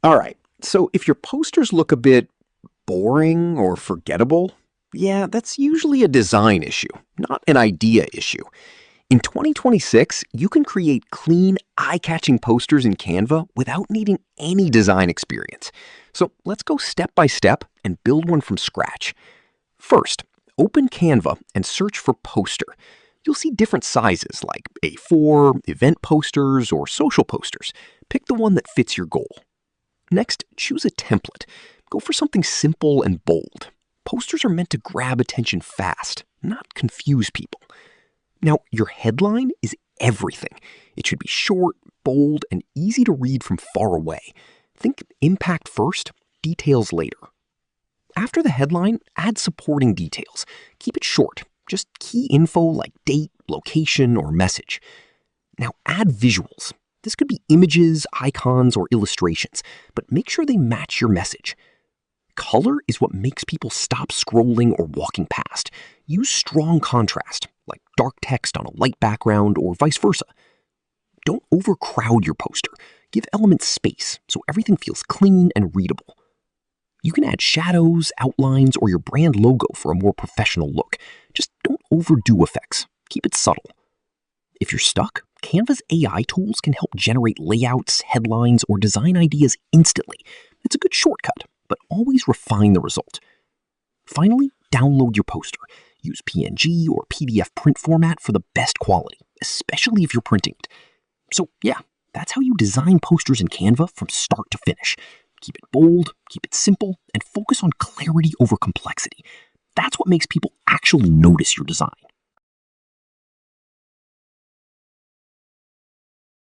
All right, so if your posters look a bit boring or forgettable, yeah, that's usually a design issue, not an idea issue. In 2026, you can create clean, eye-catching posters in Canva without needing any design experience. So let's go step by step and build one from scratch. First, open Canva and search for poster. You'll see different sizes like A4, event posters, or social posters. Pick the one that fits your goal. Next, choose a template. Go for something simple and bold. Posters are meant to grab attention fast, not confuse people. Now, your headline is everything. It should be short, bold, and easy to read from far away. Think impact first, details later. After the headline, add supporting details. Keep it short, just key info like date, location, or message. Now, add visuals. This could be images, icons, or illustrations, but make sure they match your message. Color is what makes people stop scrolling or walking past. Use strong contrast, like dark text on a light background or vice versa. Don't overcrowd your poster. Give elements space so everything feels clean and readable. You can add shadows, outlines, or your brand logo for a more professional look. Just don't overdo effects. Keep it subtle. If you're stuck, Canva's AI tools can help generate layouts, headlines, or design ideas instantly. It's a good shortcut, but always refine the result. Finally, download your poster. Use PNG or PDF print format for the best quality, especially if you're printing it. So yeah, that's how you design posters in Canva from start to finish. Keep it bold, keep it simple, and focus on clarity over complexity. That's what makes people actually notice your design.